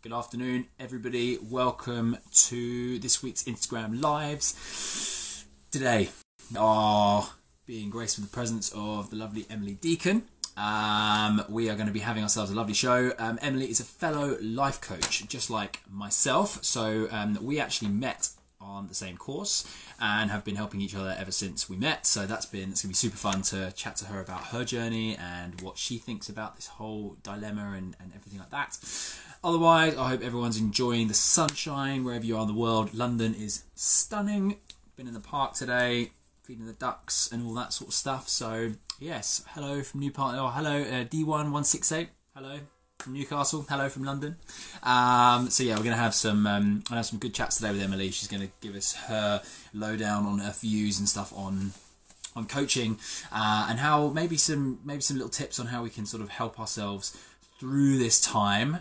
Good afternoon, everybody. Welcome to this week's Instagram Lives. Today, we are being graced with the presence of the lovely Emily Deacon. We are going to be having ourselves a lovely show. Emily is a fellow life coach, just like myself. So we actually met on the same course and have been helping each other ever since we met. So it's going to be super fun to chat to her about her journey and what she thinks about this whole dilemma and everything like that. Otherwise, I hope everyone's enjoying the sunshine wherever you are in the world. London is stunning. Been in the park today, feeding the ducks and all that sort of stuff. So yes, hello from Newport. Oh, hello D1168. Hello from Newcastle. Hello from London. So yeah, we're gonna have some good chats today with Emily. She's gonna give us her lowdown on her views and stuff on coaching and how maybe some little tips on how we can sort of help ourselves through this time.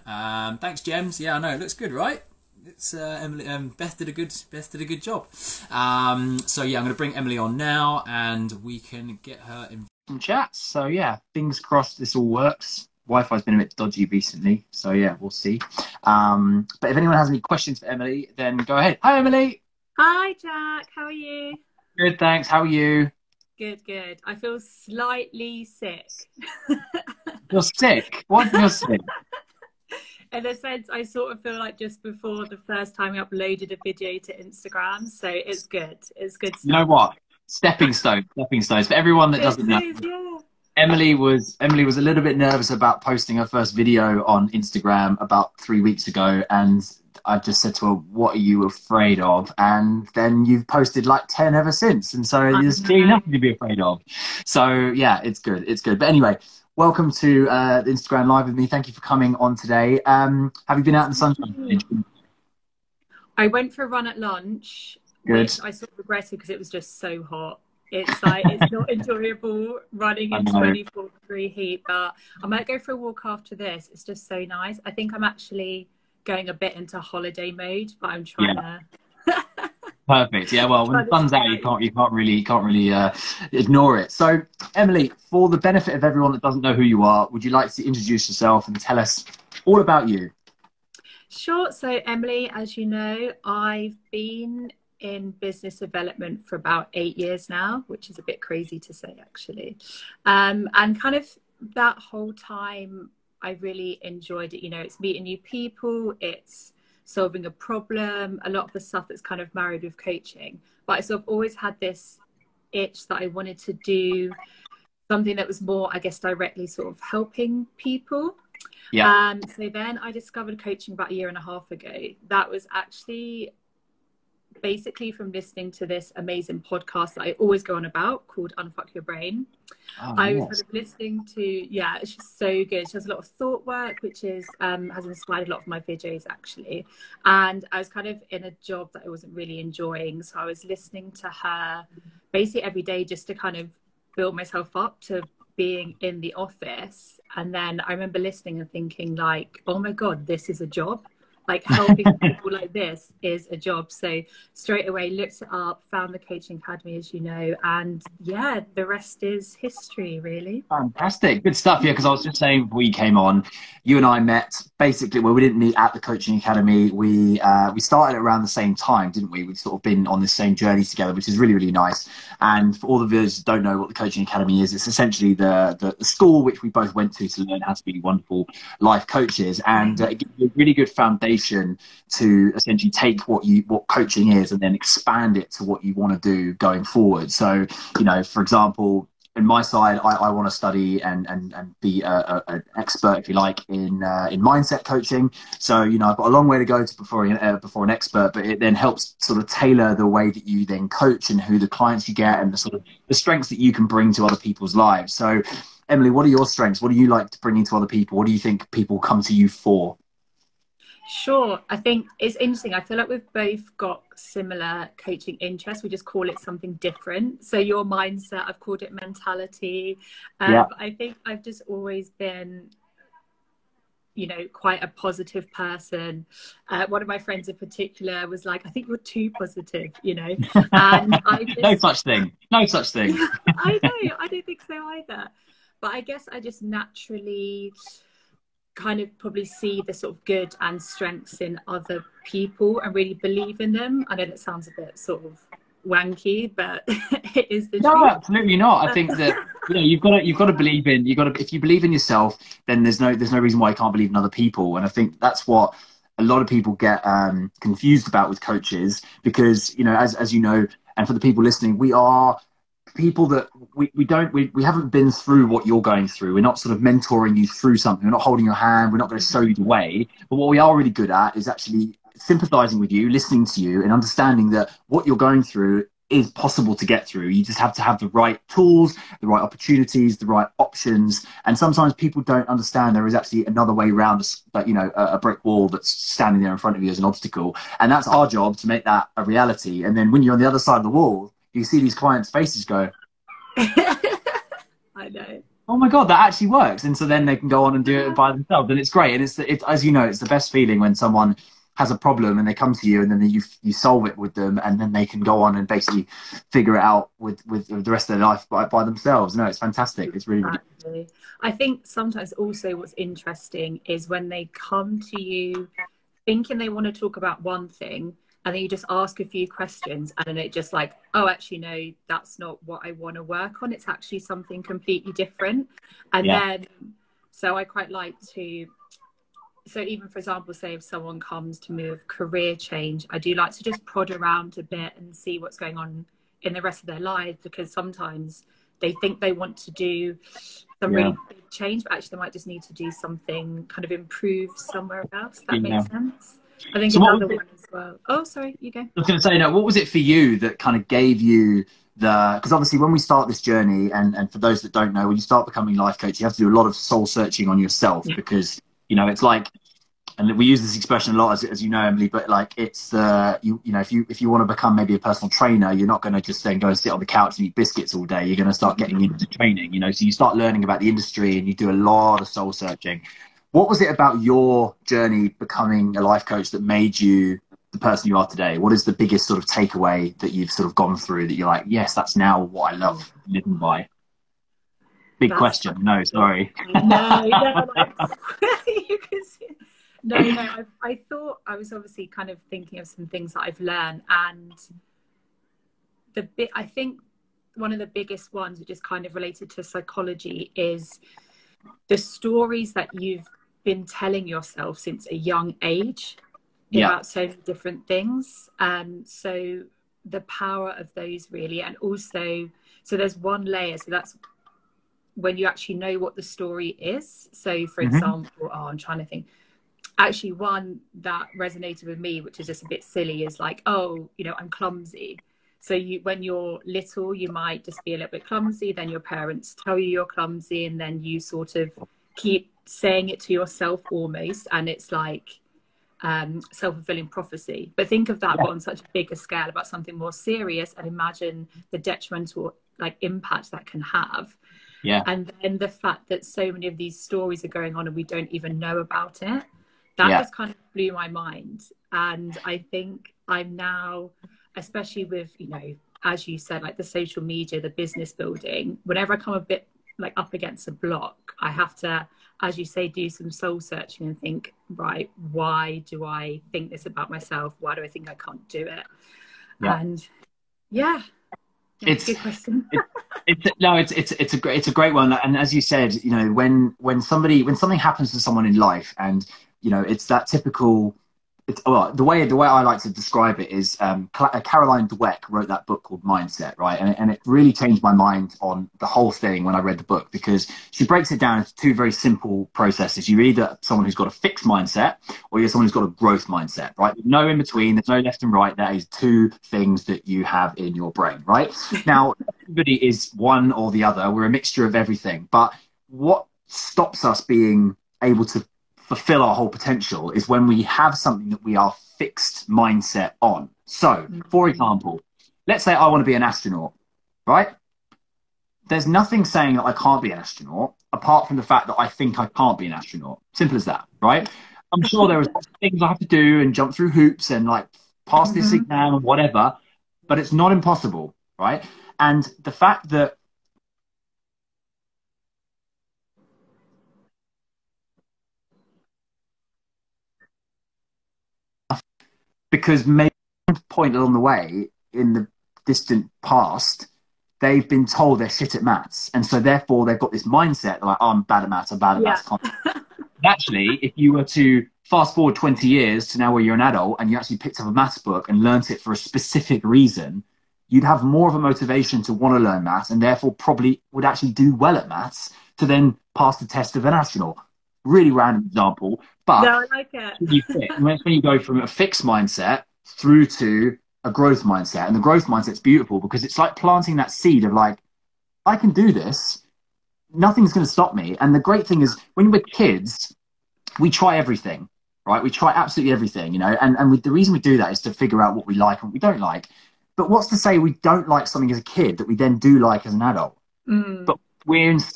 Thanks, Gems. Yeah, I know it looks good, right? It's Emily. Beth did a good job. So yeah, I'm going to bring Emily on now, and we can get her in some chats. So yeah, fingers crossed this all works. Wi-Fi's been a bit dodgy recently, so yeah, we'll see. But if anyone has any questions for Emily, then go ahead. Hi, Emily. Hi, Jack. How are you? Good, thanks. How are you? Good. I feel slightly sick. You're sick? Why do you feel sick? In a sense, I sort of feel like just before the first time I uploaded a video to Instagram, so it's good. It's good stuff. You know what? Stepping stones. For everyone that doesn't know, yeah. Emily was a little bit nervous about posting her first video on Instagram about 3 weeks ago, and I just said to her, "What are you afraid of?" And then you've posted like 10 ever since, and so there's clearly nothing to be afraid of. So yeah, it's good. But anyway, welcome to the Instagram Live with me. Thank you for coming on today. Have you been out in the sunshine? I went for a run at lunch, Good. Which I sort of regretted because it was just so hot. It's like it's not enjoyable running in 24-degree heat, but I might go for a walk after this. It's just so nice. I think I'm actually going a bit into holiday mode, but I'm trying to. Perfect. Yeah. Well, when the sun's out, you can't really ignore it. So, Emily, for the benefit of everyone that doesn't know who you are, would you like to introduce yourself and tell us all about you? Sure. So, Emily, as you know, I've been in business development for about 8 years now, which is a bit crazy to say, actually. And kind of that whole time, I really enjoyed it. You know, it's meeting new people, it's solving a problem, a lot of the stuff that's kind of married with coaching. But I sort of always had this itch that I wanted to do something that was more, I guess, directly sort of helping people. Yeah. So then I discovered coaching about 1.5 years ago. That was actually basically from listening to this amazing podcast that I always go on about called Unfuck Your Brain. I was kind of listening to, yeah, it's just so good. She has a lot of thought work, which is has inspired a lot of my videos actually. And I was kind of in a job that I wasn't really enjoying, so I was listening to her basically every day just to kind of build myself up to being in the office. And then I remember listening and thinking like, oh my God, this is a job. Like helping people like this is a job. So straight away looked it up, found the coaching academy, as you know, and yeah, the rest is history, really. Fantastic. Good stuff. Yeah, because I was just saying before you came on, you and I met basically, well, we didn't meet at the coaching academy. We started around the same time, didn't we? We've sort of been on this same journey together, which is really, really nice. And for all the viewers who don't know what the coaching academy is, it's essentially the school which we both went to learn how to be wonderful life coaches, and it gives you a really good foundation to essentially take what coaching is and then expand it to what you want to do going forward. So, you know, for example, in my side, I want to study and be an expert, if you like, in mindset coaching. So, you know, I've got a long way to go before an expert, but it then helps sort of tailor the way that you then coach and who the clients you get and the sort of the strengths that you can bring to other people's lives. So, Emily, what are your strengths? What do you like to bring into other people? What do you think people come to you for? Sure. I think it's interesting. I feel like we've both got similar coaching interests. We just call it something different. So your mindset, I've called it mentality. But I think I've just always been, you know, quite a positive person. One of my friends in particular was like, I think you're too positive, you know. And I just, no such thing. I know. I don't think so either. But I guess I just naturally kind of probably see the sort of good and strengths in other people and really believe in them. I know that sounds a bit sort of wanky, but it is the truth. No, absolutely not. I think that you've got to believe in, if you believe in yourself, then there's no reason why you can't believe in other people. And I think that's what a lot of people get confused about with coaches, because as you know, and for the people listening, we are people that we haven't been through what you're going through. We're not sort of mentoring you through something. We're not holding your hand. We're not going to show you the way. But what we are really good at is actually sympathizing with you, listening to you, and understanding that what you're going through is possible to get through. You just have to have the right tools, the right opportunities, the right options. And sometimes people don't understand there is actually another way around a brick wall that's standing there in front of you as an obstacle. And that's our job, to make that a reality. And then when you're on the other side of the wall, you see these clients' faces go, I know. Oh my God, that actually works. And so then they can go on and do it by themselves. And it's great. And it's as you know, it's the best feeling when someone has a problem and they come to you, and then you solve it with them, and then they can go on and basically figure it out with the rest of their life by themselves. No, it's fantastic. It's really, really. I think sometimes also what's interesting is when they come to you thinking they want to talk about one thing, and then you just ask a few questions, and then it just like, oh, actually, no, that's not what I want to work on. It's actually something completely different. And then, so I quite like to, so even for example, say if someone comes to me with career change, I do like to just prod around a bit and see what's going on in the rest of their lives, because sometimes they think they want to do some really big change, but actually they might just need to do something kind of improve somewhere else. That makes sense. I think so another one as well. Oh, sorry, you go. I was going to say, no, what was it for you that kind of gave you because obviously when we start this journey, and for those that don't know, when you start becoming a life coach, you have to do a lot of soul searching on yourself, because, it's like, and we use this expression a lot, as you know, Emily, but like it's if you want to become maybe a personal trainer, you're not going to just then go and sit on the couch and eat biscuits all day. You're going to start getting into training, so you start learning about the industry and you do a lot of soul searching. What was it about your journey becoming a life coach that made you the person you are today? What is the biggest sort of takeaway that you've sort of gone through that you're like, yes, that's now what I love living by? Big question. No, sorry. No, you can see. No, I thought I was obviously kind of thinking of some things that I've learned, and I think one of the biggest ones, which is kind of related to psychology, is the stories that you've been telling yourself since a young age about so many different things. So the power of those really, and also, so there's one layer, so that's when you actually know what the story is. So for example, I'm trying to think. Actually, one that resonated with me, which is just a bit silly, is like, oh, I'm clumsy. So when you're little, you might just be a little bit clumsy. Then your parents tell you you're clumsy, and then you sort of keep saying it to yourself almost. And it's like self-fulfilling prophecy. But think of that, but on such a bigger scale, about something more serious, and imagine the detrimental impact that can have. Yeah. And then the fact that so many of these stories are going on and we don't even know about it. That just kind of blew my mind. And I think I'm now, especially with, as you said, like the social media, the business building, whenever I come a bit up against a block, I have to, as you say, do some soul searching and think, right, why do I think this about myself? Why do I think I can't do it? Yeah. And it's a good question. It's a great one. And as you said, when something happens to someone in life, and it's that typical. The way I like to describe it is Caroline Dweck wrote that book called Mindset, right? And it really changed my mind on the whole thing when I read the book, because she breaks it down into two very simple processes. You're either someone who's got a fixed mindset, or you're someone who's got a growth mindset, right? There's no in between. There's no left and right. That is two things that you have in your brain, right? Now, everybody is one or the other. We're a mixture of everything. But what stops us being able to fulfill our whole potential is when we have something that we are fixed mindset on. So, for example, let's say I want to be an astronaut, right? There's nothing saying that I can't be an astronaut, apart from the fact that I think I can't be an astronaut. Simple as that, right? I'm sure there are things I have to do and jump through hoops and pass this exam and whatever, but it's not impossible, right? And the fact that because maybe at one point along the way in the distant past, they've been told they're shit at maths. And so therefore they've got this mindset like, oh, I'm bad at maths, I'm bad at maths. Actually, if you were to fast forward 20 years to now where you're an adult and you actually picked up a maths book and learnt it for a specific reason, you'd have more of a motivation to want to learn maths and therefore probably would actually do well at maths to then pass the test of a national. Really random example, but no, I like it. When you go from a fixed mindset through to a growth mindset. And the growth mindset's beautiful because it's like planting that seed of like, I can do this. Nothing's going to stop me. And the great thing is when we're kids, we try everything, right? We try absolutely everything, you know, and the reason we do that is to figure out what we like and what we don't like. But what's to say we don't like something as a kid that we then do like as an adult? But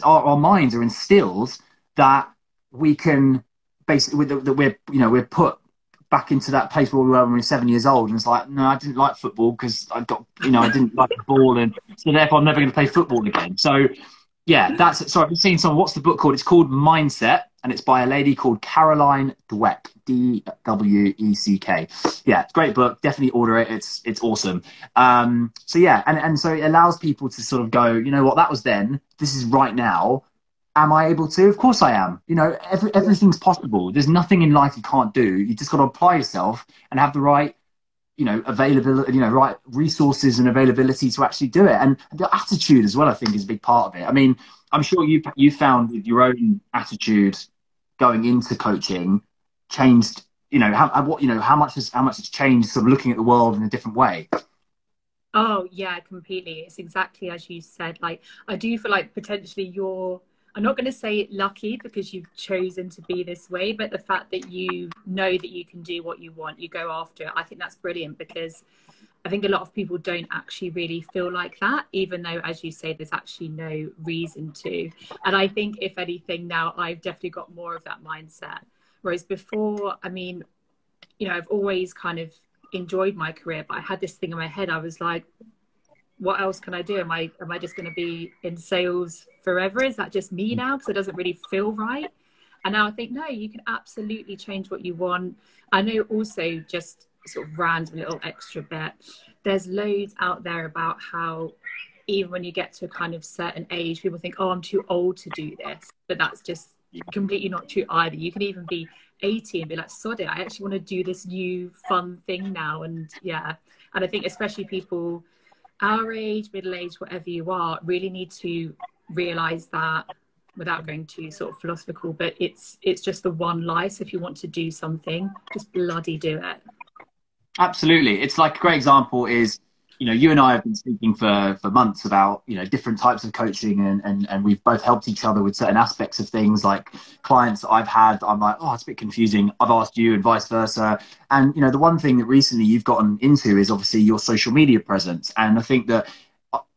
our minds are instilled that we can basically, that we're put back into that place where we were when we were 7 years old. And it's like, no, I didn't like football because I didn't like the ball. And so therefore I'm never going to play football again. So yeah, that's it. So I've seen what's the book called? It's called Mindset, and it's by a lady called Caroline Dweck, Dweck. Yeah, it's a great book. Definitely order it. It's awesome. So yeah, and so it allows people to sort of go, you know what, that was then, this is right now. Am I able to? Of course I am. You know, everything's possible. There's nothing in life you can't do. You just got to apply yourself and have the right, you know, availability, you know, right resources and availability to actually do it. And the attitude as well, I think, is a big part of it. I mean, I'm sure you found with your own attitude going into coaching changed, you know, how much it's changed sort of looking at the world in a different way. Oh yeah, completely. It's exactly as you said. Like, I do feel like potentially I'm not going to say lucky because you've chosen to be this way, but the fact that you know that you can do what you want, you go after it. I think that's brilliant because I think a lot of people don't actually really feel like that, even though, as you say, there's actually no reason to. And I think if anything now, I've definitely got more of that mindset. Whereas before, I mean, you know, I've always kind of enjoyed my career, but I had this thing in my head. I was like, what else can I do? Am I just going to be in sales forever? Is that just me now? Because it doesn't really feel right. And now I think, no, you can absolutely change what you want. I know also, just sort of random little extra bit, there's loads out there about how even when you get to a kind of certain age, people think, oh, I'm too old to do this. But that's just completely not true either. You can even be 80 and be like, sod it, I actually want to do this new fun thing now. And yeah, and I think especially people our age, middle age, whatever you are, really need to realize that, without going too sort of philosophical, but it's just the one life. So if you want to do something, just bloody do it. Absolutely. It's like a great example is, you know, you and I have been speaking for months about, you know, different types of coaching and we've both helped each other with certain aspects of things. Like clients that I've had, I'm like, oh, it's a bit confusing. I've asked you and vice versa. And, you know, the one thing that recently you've gotten into is obviously your social media presence. And I think that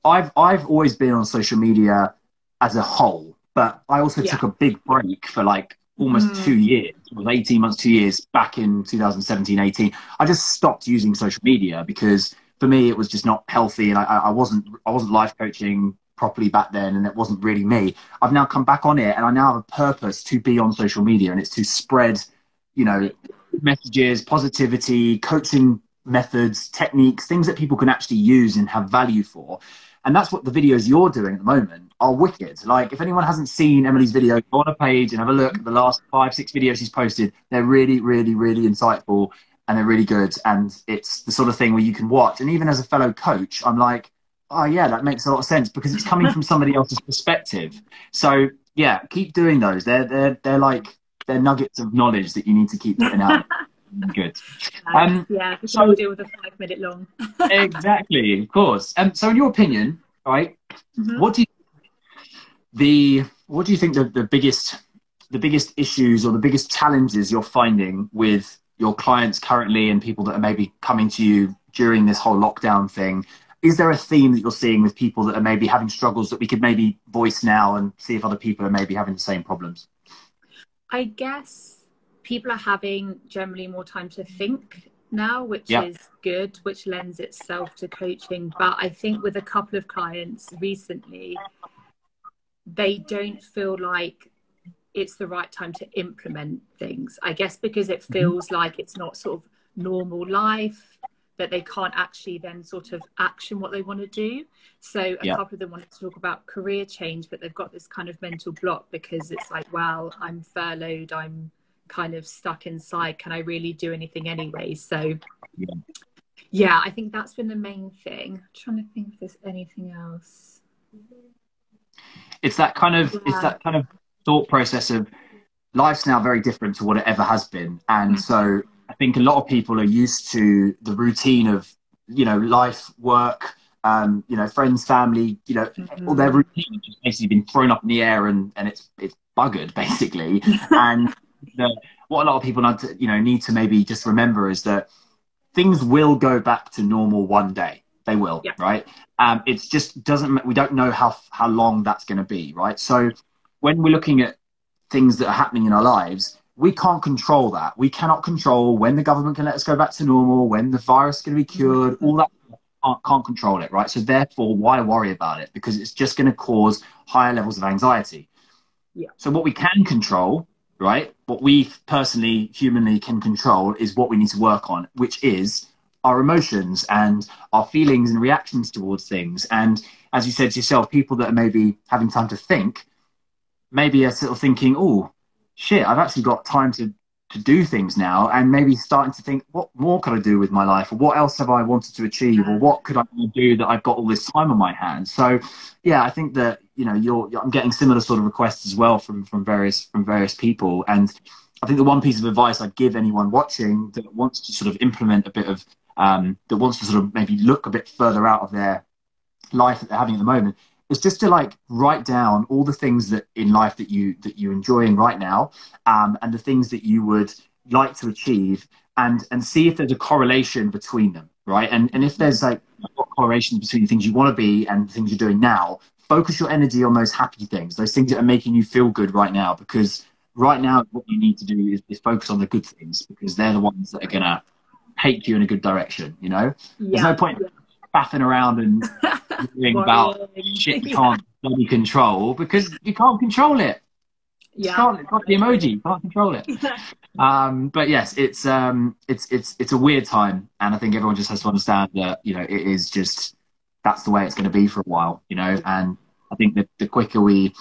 I've always been on social media as a whole, but I also took a big break for like almost 2 years. It was 18 months, 2 years back in 2017, 18. I just stopped using social media because for me, it was just not healthy, and I wasn't life coaching properly back then, and it wasn't really me. I've now come back on it, and I now have a purpose to be on social media, and it's to spread, you know, messages, positivity, coaching methods, techniques, things that people can actually use and have value for. And that's what the videos you're doing at the moment are wicked. Like, if anyone hasn't seen Emily's video, go on a page and have a look at the last 5-6 videos she's posted. They're really, really, really insightful. And they're really good. And it's the sort of thing where you can watch. And even as a fellow coach, I'm like, oh yeah, that makes a lot of sense because it's coming from somebody else's perspective. So yeah, keep doing those. They're nuggets of knowledge that you need to keep putting out. Good. Yeah, so we'll deal with a 5 minute long. Exactly, of course. So in your opinion, right, what do you think the biggest issues or the biggest challenges you're finding with your clients currently and people that are maybe coming to you during this whole lockdown thing? Is there a theme that you're seeing with people that are maybe having struggles that we could maybe voice now and see if other people are maybe having the same problems? I guess people are having generally more time to think now, which is good, which lends itself to coaching. But I think with a couple of clients recently, they don't feel like it's the right time to implement things, I guess, because it feels like it's not sort of normal life, but they can't actually then sort of action what they want to do. So a couple of them wanted to talk about career change, but they've got this kind of mental block because it's like, well, I'm furloughed, I'm kind of stuck inside, can I really do anything anyway? So yeah, I think that's been the main thing. I'm trying to think if there's anything else. It's that kind of thought process of life's now very different to what it ever has been. And so I think a lot of people are used to the routine of, you know, life, work, you know, friends, family, you know, all their routine has just basically been thrown up in the air and it's buggered basically. And what a lot of people need to maybe just remember is that things will go back to normal one day. They will, right? It's just we don't know how long that's going to be, right? So when we're looking at things that are happening in our lives, we can't control that. We cannot control when the government can let us go back to normal, when the virus is going to be cured, all that. Can't control it, right? So therefore, why worry about it? Because it's just going to cause higher levels of anxiety. So what we can control, right? What we personally, humanly can control is what we need to work on, which is our emotions and our feelings and reactions towards things. And as you said to yourself, people that are maybe having time to think, maybe are sort of thinking, oh, shit, I've actually got time to do things now, and maybe starting to think, what more could I do with my life, or what else have I wanted to achieve, or what could I do that I've got all this time on my hands? So yeah, I think that, you know, I'm getting similar sort of requests as well from various people. And I think the one piece of advice I'd give anyone watching that wants to sort of implement a bit of that wants to sort of maybe look a bit further out of their life that they're having at the moment, is just to like write down all the things that in life that you're enjoying right now, and the things that you would like to achieve, and see if there's a correlation between them, right? And if there's like correlations between the things you want to be and the things you're doing now, focus your energy on those happy things, those things that are making you feel good right now, because right now what you need to do is focus on the good things, because they're the ones that are going to take you in a good direction, you know? There's no point faffing around and worrying about shit you can't bloody control, because you can't control it. It's like the emoji, you can't control it. But yes, it's a weird time, and I think everyone just has to understand that, you know, it is just, that's the way it's going to be for a while, you know. And I think that the quicker we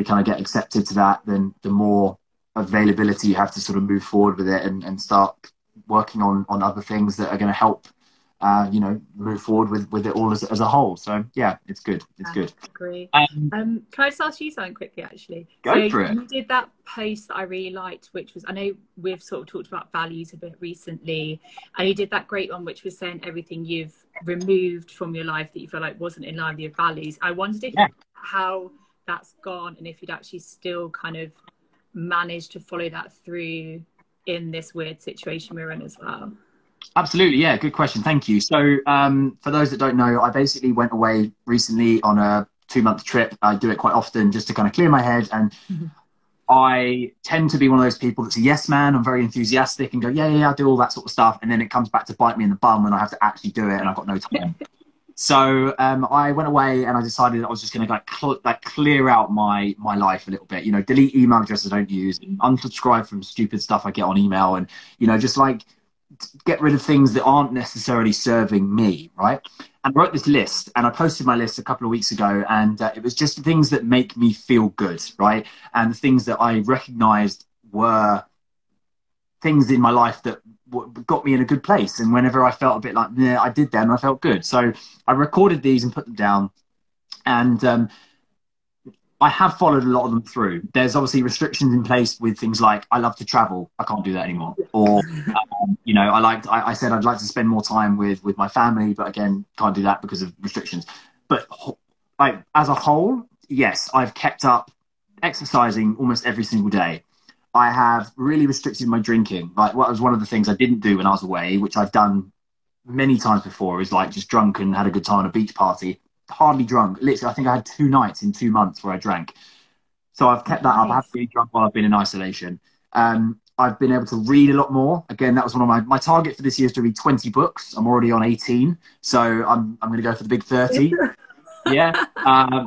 kind of get accepted to that, then the more availability you have to sort of move forward with it and start working on other things that are going to help you know, move forward with it all as a whole. So yeah, it's good. It's good. I agree. Can I just ask you something quickly, actually? Go for it. You did that post that I really liked, which was, I know we've sort of talked about values a bit recently, and you did that great one, which was saying everything you've removed from your life that you feel like wasn't in line with your values. I wondered if how that's gone, and if you'd actually still kind of managed to follow that through in this weird situation we're in as well. Absolutely, yeah, good question, thank you. So for those that don't know, I basically went away recently on a 2-month trip. I do it quite often just to kind of clear my head, and I tend to be one of those people that's a yes man. I'm very enthusiastic and go, yeah, I'll do all that sort of stuff, and then it comes back to bite me in the bum when I have to actually do it, and I've got no time. So I went away and I decided I was just going to like clear out my life a little bit, you know, delete email addresses I don't use, and unsubscribe from stupid stuff I get on email, and, you know, just like get rid of things that aren't necessarily serving me, right? And I wrote this list, and I posted my list a couple of weeks ago, and it was just things that make me feel good, right? And things that I recognized were things in my life that got me in a good place. And whenever I felt a bit like, yeah, I did them, and I felt good. So I recorded these and put them down, and I have followed a lot of them through. There's obviously restrictions in place with things like, I love to travel, I can't do that anymore. Or, you know, I said I'd like to spend more time with my family, but again, can't do that because of restrictions. But like, as a whole, yes, I've kept up exercising almost every single day. I have really restricted my drinking. Like, what was one of the things I didn't do when I was away, which I've done many times before, is like just drunk and had a good time at a beach party. Hardly drunk. Literally, I think I had 2 nights in 2 months where I drank. So I've kept that up. I haven't been drunk while I've been in isolation. I've been able to read a lot more. Again, that was one of my target for this year is to read 20 books. I'm already on 18, so I'm going to go for the big 30. Yeah,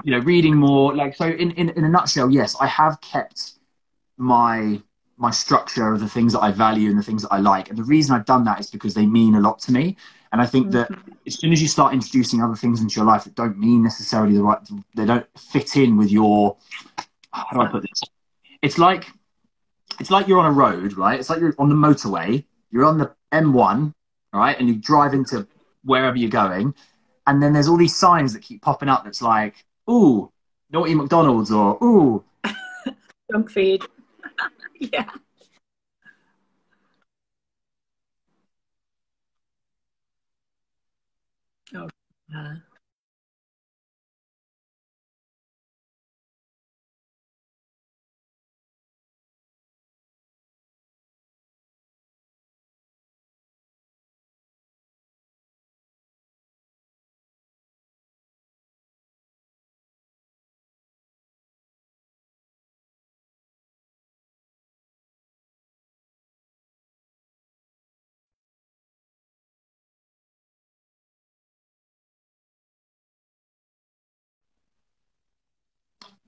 you know, reading more. Like, so in a nutshell, yes, I have kept my my structure of the things that I value and the things that I like. And the reason I've done that is because they mean a lot to me. And I think that as soon as you start introducing other things into your life that don't mean necessarily they don't fit in with your, how do I put this? It's like you're on a road, right? It's like you're on the motorway, you're on the M1, right? And you drive into wherever you're going. And then there's all these signs that keep popping up that's like, ooh, naughty McDonald's, or ooh. Junk food. Yeah. Oh, yeah.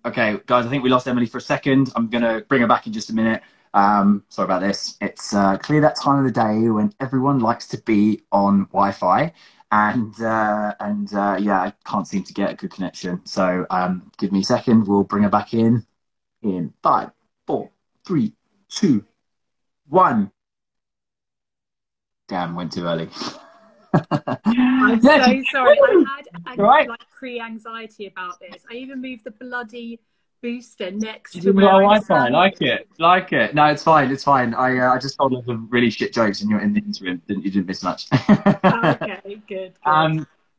Okay, guys, I think we lost Emily for a second. I'm going to bring her back in just a minute. Sorry about this. It's clear that time of the day when everyone likes to be on Wi-Fi, and yeah, I can't seem to get a good connection. So give me a second. We'll bring her back in 5, 4, 3, 2, 1. Damn, went too early. I'm so sorry. I had like pre-anxiety about this. I even moved the bloody booster next to where Wi-Fi. Like it. No, it's fine. It's fine. I just told lots of really shit jokes in the interim. You didn't miss much. Okay, good.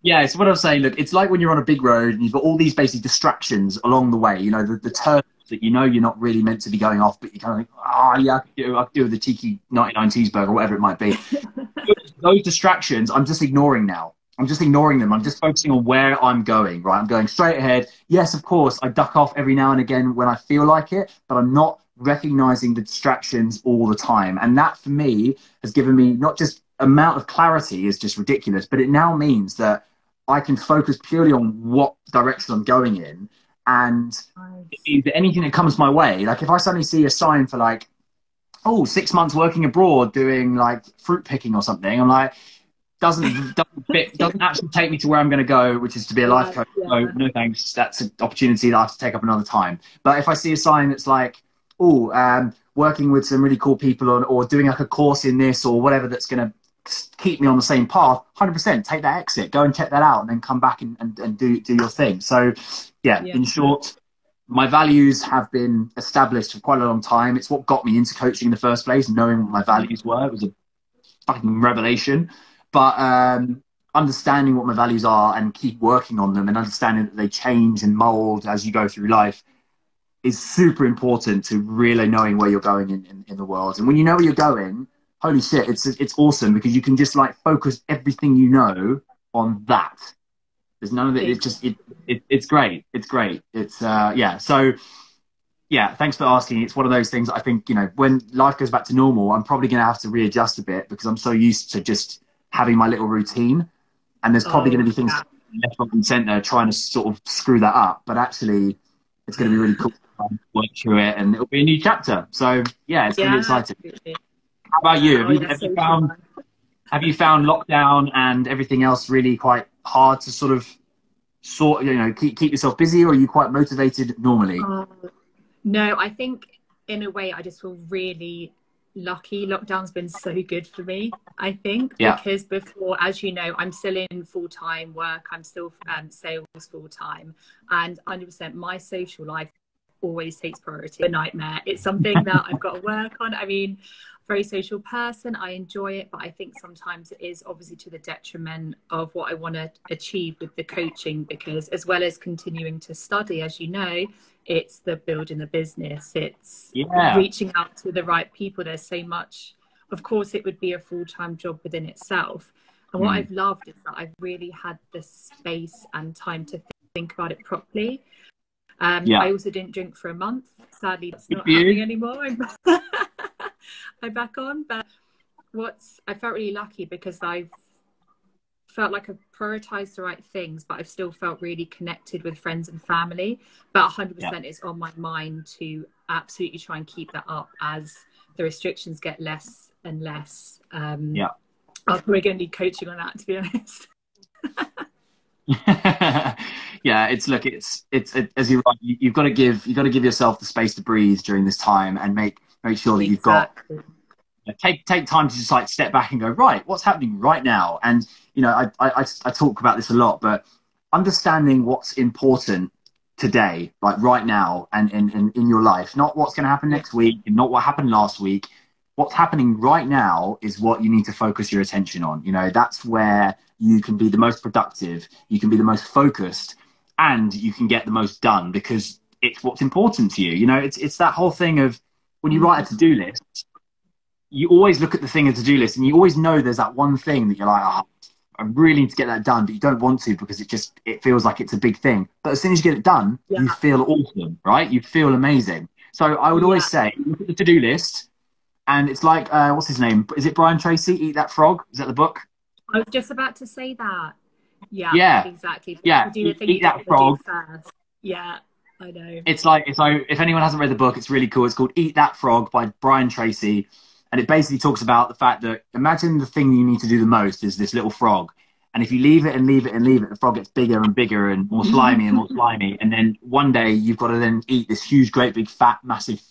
Yeah, so what I was saying, look, it's like when you're on a big road and you've got all these basic distractions along the way, you know, the turns that you know you're not really meant to be going off, but you kind of think, oh, yeah, I could do with the cheeky 99 cheeseburger, or whatever it might be. Those distractions, I'm just ignoring now. I'm just ignoring them. I'm just focusing on where I'm going, right? I'm going straight ahead. Yes, of course, I duck off every now and again when I feel like it, but I'm not recognizing the distractions all the time. And that, for me, has given me not just amount of clarity is just ridiculous, but it now means that I can focus purely on what direction I'm going in. And it means that anything that comes my way, like if I suddenly see a sign for like, oh, 6 months working abroad doing like fruit picking or something, I'm like, doesn't actually take me to where I'm going to go, which is to be a life coach. Yeah. No thanks. That's an opportunity that I have to take up another time. But if I see a sign that's like, oh, working with some really cool people or doing like a course in this or whatever that's going to keep me on the same path, 100% take that exit, go and check that out, and then come back and do your thing. So yeah, in short, my values have been established for quite a long time. It's what got me into coaching in the first place, knowing what my values were. It was a fucking revelation. But understanding what my values are and keep working on them and understanding that they change and mold as you go through life is super important to really knowing where you're going in the world. And when you know where you're going, holy shit, it's awesome, because you can just like focus everything you know on that. There's none of it. It's just it's great. It's great. It's yeah. So yeah, thanks for asking. It's one of those things I think, you know, when life goes back to normal, I'm probably going to have to readjust a bit, because I'm so used to just having my little routine, and there's probably going to be things left, right, and centre trying to sort of screw that up. But actually, it's going to be really cool to work through it, and it'll be a new chapter. So yeah, it's going to be exciting. Absolutely. How about you? Have you found lockdown and everything else really quite hard to sort of keep yourself busy, or are you quite motivated normally? No, I think in a way I just feel really lucky. Lockdown's been so good for me, I think, because before, as you know, I'm still in full-time work. I'm still sales full-time, and 100% my social life always takes priority. A nightmare. It's something that I've got to work on. I mean, very social person. I enjoy it, but I think sometimes it is obviously to the detriment of what I want to achieve with the coaching, because as well as continuing to study, as you know, it's the building the business, it's reaching out to the right people. There's so much. Of course, it would be a full-time job within itself. And what I've loved is that I've really had the space and time to think about it properly. I also didn't drink for a month. Sadly, it's not happening anymore. I'm back on. But I felt really lucky, because I've felt like I've prioritized the right things, but I've still felt really connected with friends and family. But 100% it's on my mind to absolutely try and keep that up as the restrictions get less and less. Yeah. I'm probably going to need coaching on that, to be honest. Yeah, it's as you've got to give yourself the space to breathe during this time, and make sure that you've got take time to just like step back and go, right, what's happening right now? And I talk about this a lot, but understanding what's important today, like right now, and in your life, not what's going to happen next week, and not what happened last week. What's happening right now is what you need to focus your attention on. That's where you can be the most productive, you can be the most focused, and you can get the most done, because it's what's important to you. It's that whole thing of, when you write a to-do list, you always look at the thing, a to-do list, and you always know there's that one thing that you're like, oh, I really need to get that done, but you don't want to, because it feels like it's a big thing. But as soon as you get it done, you feel awesome, right? You feel amazing. So I would always say, look at the to-do list, and it's like, what's his name? Is it Brian Tracy? Eat That Frog? Is that the book? I was just about to say that. Yeah, exactly. Yeah, Eat That Frog. Yeah, I know. It's like, if anyone hasn't read the book, it's really cool. It's called Eat That Frog by Brian Tracy. And it basically talks about the fact that, imagine the thing you need to do the most is this little frog. And if you leave it and leave it and leave it, the frog gets bigger and bigger and more slimy and more slimy. And then one day you've got to then eat this huge, great, big, fat, massive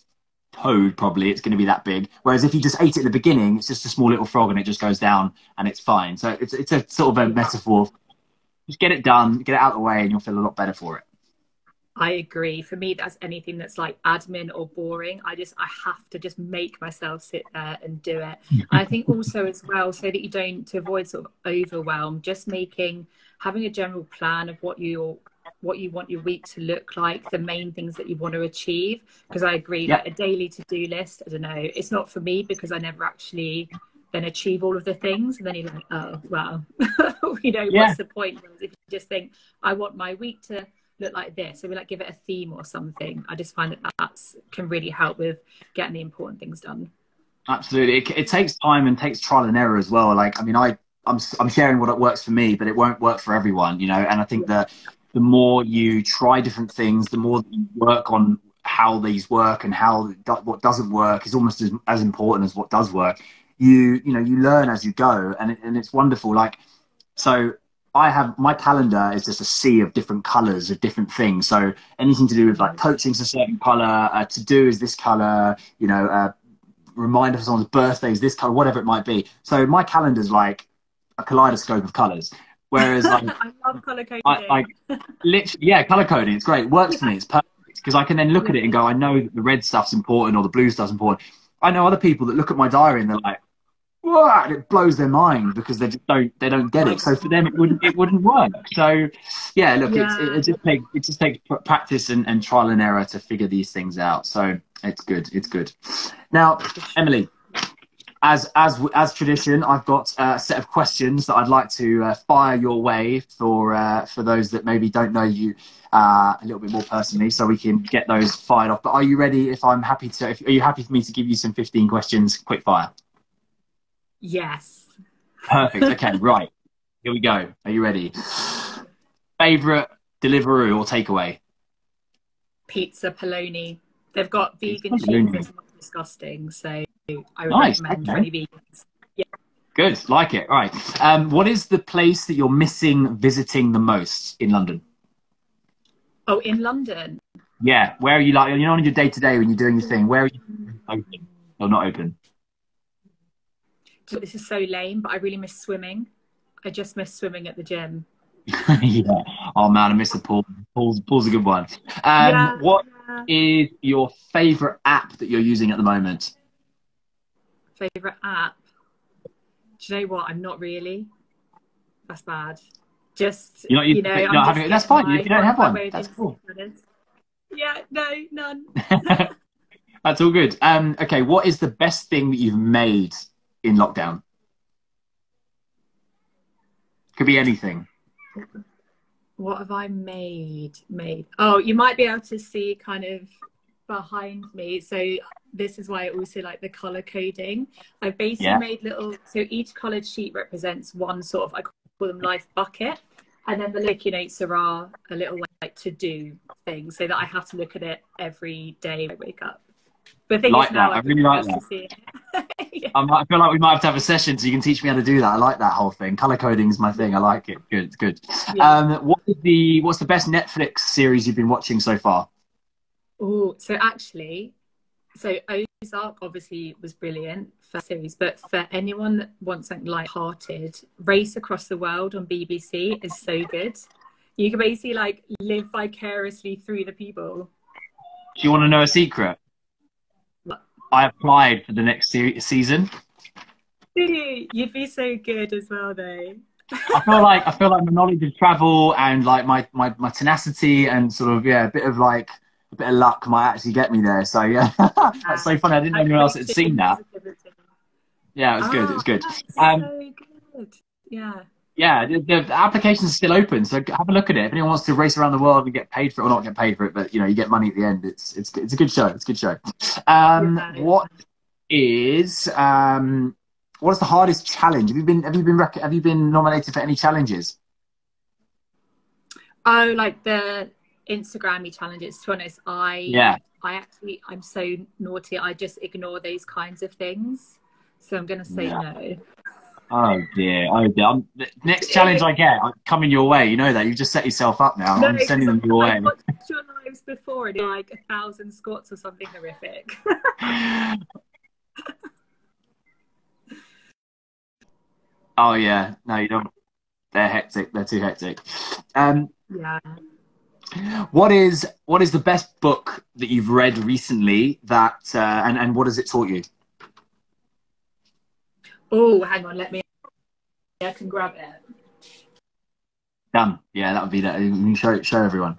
toad, probably. It's going to be that big. Whereas if you just ate it at the beginning, it's just a small little frog and it just goes down and it's fine. So it's a sort of a metaphor. Just get it done, get it out of the way, and you'll feel a lot better for it. I agree. For me, that's anything that's like admin or boring. I have to just make myself sit there and do it. I think also as well, so that you don't, to avoid sort of overwhelm, just having a general plan of what you want your week to look like, the main things that you want to achieve. Because I agree, like a daily to-do list, I don't know, it's not for me, because I never actually then achieve all of the things. And then you're like, oh, well, what's the point? If you just think, I want my week to look like this, so we give it a theme or something. I just find that can really help with getting the important things done. Absolutely. It takes time and takes trial and error as well. I'm sharing what works for me, but it won't work for everyone, and I think that the more you try different things, the more you work on how these work, and what doesn't work is almost as important as what does work. You learn as you go, and it's wonderful. So I have, my calendar is just a sea of different colors of different things. So anything to do with coaching's a certain color, to do is this color, reminder for someone's birthday is this color, whatever it might be. So my calendar's like a kaleidoscope of colors. Whereas I love color coding. Literally, color coding, it's great. It works for me. It's perfect, because I can then look at it and go, I know that the red stuff's important or the blue stuff's important. I know other people that look at my diary and they're like, whoa, and it blows their mind, because they don't get it. So for them, it wouldn't work. So it just takes practice and trial and error to figure these things out. So it's good. Now, Emily, as tradition, I've got a set of questions that I'd like to fire your way for those that maybe don't know you a little bit more personally, so we can get those fired off. But are you ready? Are you happy for me to give you some 15 questions, quick fire? Yes. Perfect. Okay, right. Here we go. Are you ready? Favorite Deliveroo or takeaway? Pizza Poloni. They've got vegan cheese that's not disgusting, so I would recommend for any vegans. Yeah. Good. Like it. All right. What is the place that you're missing visiting the most in London? Oh, in London? Yeah. Where are you, on your day-to-day when you're doing your thing? Where are you open or not open? This is so lame, but I really miss swimming. I just miss swimming at the gym. Yeah. Oh man, I miss the pool. Pool's a good one. What is your favorite app that you're using at the moment? Favorite app? Do you know what? I'm not really. That's bad. Just that's fine. You don't have one. That's cool. Yeah, no, none. That's all good. Okay, what is the best thing that you've made in lockdown? Could be anything. What have I made? Oh, you might be able to see kind of behind me. So this is why I also like the color coding. I've basically made so each colored sheet represents one sort of, I call them life bucket. And then the sticky notes are a little to do thing, so that I have to look at it every day when I wake up. The thing Like is that. now I really like to that. see it. Yeah. I feel like we might have to have a session so you can teach me how to do that. I like that whole thing. Color coding is my thing. I like it. Good, good. Yeah. What's the best Netflix series you've been watching so far? Oh, so actually, so Ozark obviously was brilliant first series, but for anyone that wants something light-hearted, Race Across the World on BBC is so good. You can basically like live vicariously through the people. Do you want to know a secret? I applied for the next season. You'd be so good as well, though. I feel like my knowledge of travel and like my tenacity and sort of a bit of luck might actually get me there. So yeah, that's so funny. I didn't know anyone else had seen that. Yeah, it was good. It was good. So good. Yeah. Yeah, the applications are still open, so have a look at it. If anyone wants to race around the world and get paid for it, or not get paid for it, but you get money at the end. It's a good show. It's a good show. What's the hardest challenge? Have you been nominated for any challenges? Oh, like the Instagrammy challenges. To be honest, I'm so naughty. I just ignore those kinds of things. So I'm gonna say no. Oh dear. The next challenge I get, I'm coming your way. You know that. You've just set yourself up now. No, I'm sending them your way. I watched your lives before and like 1,000 squats or something horrific. Oh yeah. No, you don't. They're hectic. They're too hectic. Yeah. What is the best book that you've read recently that and what has it taught you? Oh, hang on, I can grab it. Done. Yeah, that would be that. You can show everyone.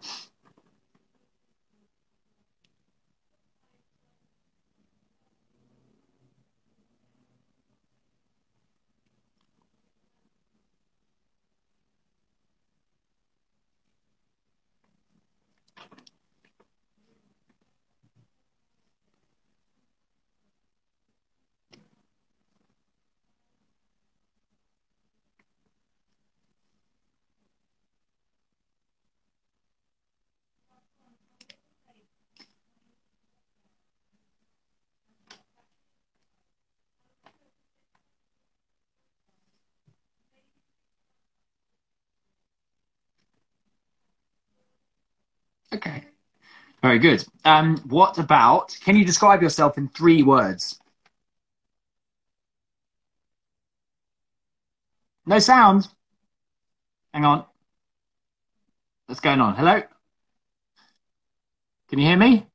Okay. Very good. What about, can you describe yourself in 3 words? No sound. Hang on. What's going on? Hello? Can you hear me?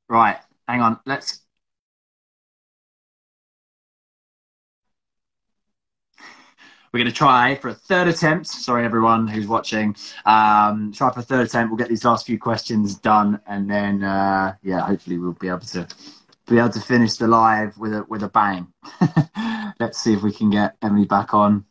Right. Hang on. We're going to try for a 3rd attempt. Sorry, everyone who's watching. Try for a 3rd attempt. We'll get these last few questions done, and then hopefully we'll be able to finish the live with a bang. Let's see if we can get Emily back on.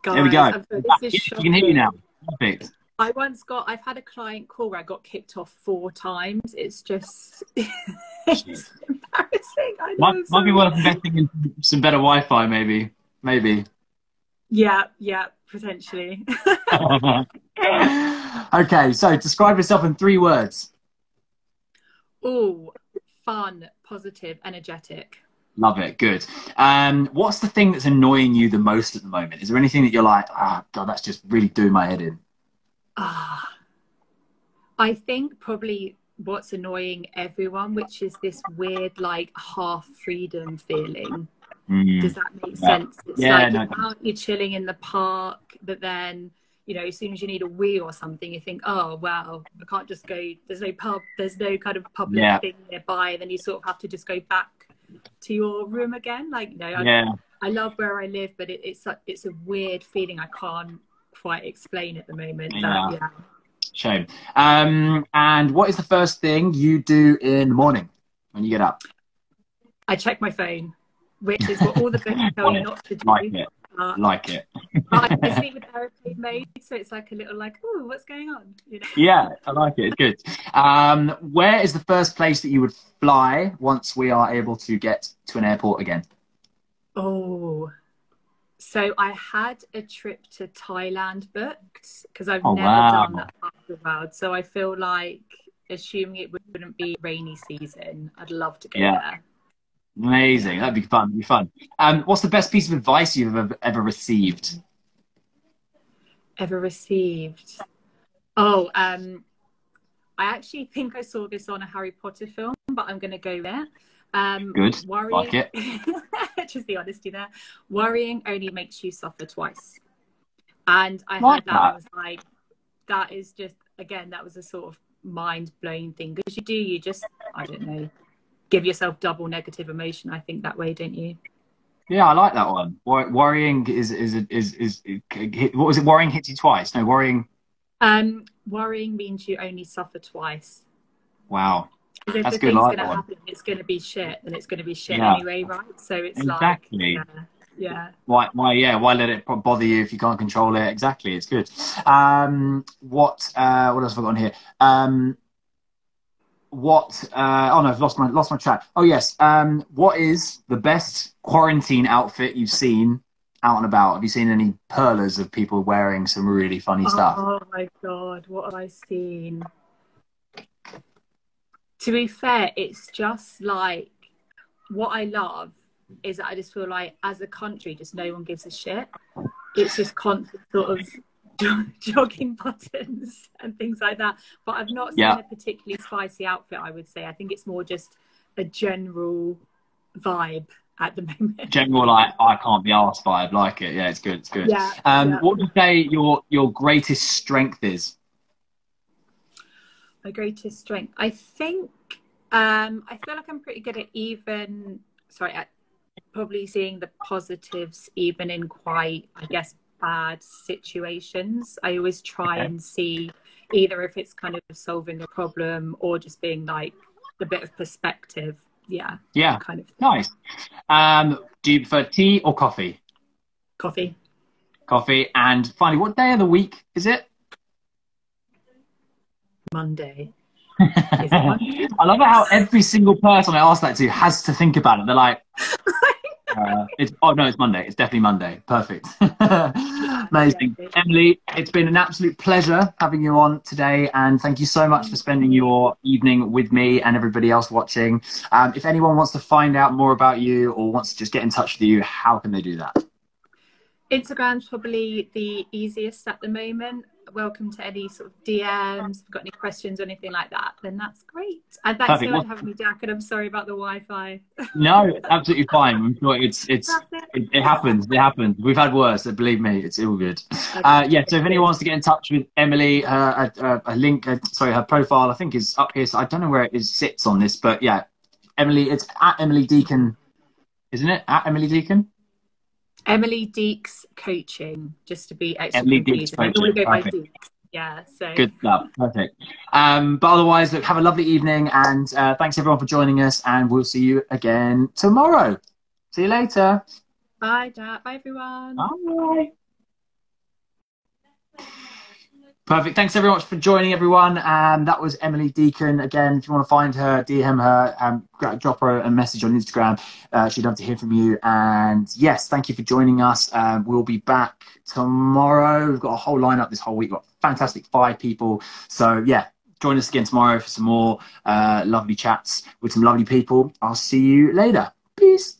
Guys, there we go. You can hear you now. Perfect. I've had a client call where I got kicked off 4 times. It's just it's embarrassing. I know, might be worth investing in some better Wi-Fi, maybe. Yeah, potentially. Okay, so describe yourself in 3 words. Oh, fun, positive, energetic. Love it. Good. What's the thing that's annoying you the most at the moment? Is there anything that you're like, God, that's just really doing my head in? I think probably what's annoying everyone, which is this weird, like, half freedom feeling. Does that make sense? It's you're chilling in the park, but then, as soon as you need a wee or something, you think, oh, wow, I can't just go. There's no pub. There's no kind of public thing nearby. And then you sort of have to just go back to your room again. I love where I live, but it's a weird feeling I can't quite explain at the moment. Shame. And what is the first thing you do in the morning when you get up? I check my phone, which is what all the books tell you not to do. Like it. I sleep with airplane mode, so it's like a little oh, what's going on? Yeah, I like it. It's good. Where is the first place that you would fly once we are able to get to an airport again? Oh, So I had a trip to Thailand booked because I've Oh, never wow. done that part of the world. So I feel like, assuming it wouldn't be rainy season, I'd love to go Yeah. there. Amazing. Yeah. That'd be fun. That'd be fun. What's the best piece of advice you've ever received? Ever received? Oh, I actually think I saw this on a Harry Potter film, but I'm going to go there. Good. Worrying, Like it. just the honesty there. Worrying only makes you suffer twice. And I Like heard that and that. I was like, that is just, again, that was a sort of mind-blowing thing. Because you just, I don't know, give yourself double negative emotion, I think, that way, don't you? Yeah, I like that one. Worrying is what was it? Worrying hits you twice. No, worrying. Worrying means you only suffer twice. Wow, Because if that's the good. I thing's like going that to one. happen, it's going to be shit, then it's going to be shit Yeah, anyway, right? So it's like, exactly. yeah. Why? Yeah. Why let it bother you if you can't control it? Exactly. It's good. What else have I got on here? Oh no, I've lost my track. Oh yes. What is the best quarantine outfit you've seen out and about? Have you seen any perlers of people wearing some really funny stuff? Oh my God, what have I seen? To be fair, it's just like, what I love is that I just feel like as a country, just no one gives a shit. It's just constant sort of jogging buttons and things like that. But I've not seen Yeah. a particularly spicy outfit, I would say. I think it's more just a general vibe at the moment. General, like, I can't be arsed vibe. Like it. Yeah, it's good. It's good. Yeah, yeah. What would you say your greatest strength is? My greatest strength, I think, I feel like I'm pretty good at probably seeing the positives even in quite, I guess, bad situations. I always try and see either if it's kind of solving a problem or just being like a bit of perspective. Yeah. Kind of thing. Nice. Do you prefer tea or coffee? Coffee. And finally, what day of the week is it? Monday. Is it Monday? I love how every single person I ask that to has to think about it. They're like, it's Monday. It's definitely Monday. Perfect. Amazing. Yeah. Emily, it's been an absolute pleasure having you on today, and thank you so much for spending your evening with me and everybody else watching. If anyone wants to find out more about you or wants to just get in touch with you, how can they do that? Instagram's probably the easiest at the moment. Welcome to any sort of DMs. If you've got any questions or anything like that, then that's great. And thanks so much for having me, Jack. And I'm sorry about the Wi-Fi. No, it's absolutely fine. I'm sure it happens. It happens. We've had worse. So believe me, it's all good. Yeah. So if anyone wants to get in touch with Emily, her link, her profile, I think is up here. So I don't know where it sits on this, but yeah, Emily, it's at Emily Deacon, isn't it? At Emily Deacon. Emily Deeks Coaching, just to be extra Emily confusing. Deeks Coaching. I go by Deeks. Yeah, so good stuff. Perfect. But otherwise, look, have a lovely evening, and thanks everyone for joining us, and we'll see you again tomorrow. See you later. Bye, Jack. Bye, everyone. Bye. Perfect. Thanks everyone for joining, everyone. That was Emily Deacon. Again, if you want to find her, DM her, drop her a message on Instagram. She'd love to hear from you. And yes, thank you for joining us. We'll be back tomorrow. We've got a whole lineup this whole week. We've got fantastic 5 people. So yeah, join us again tomorrow for some more lovely chats with some lovely people. I'll see you later. Peace.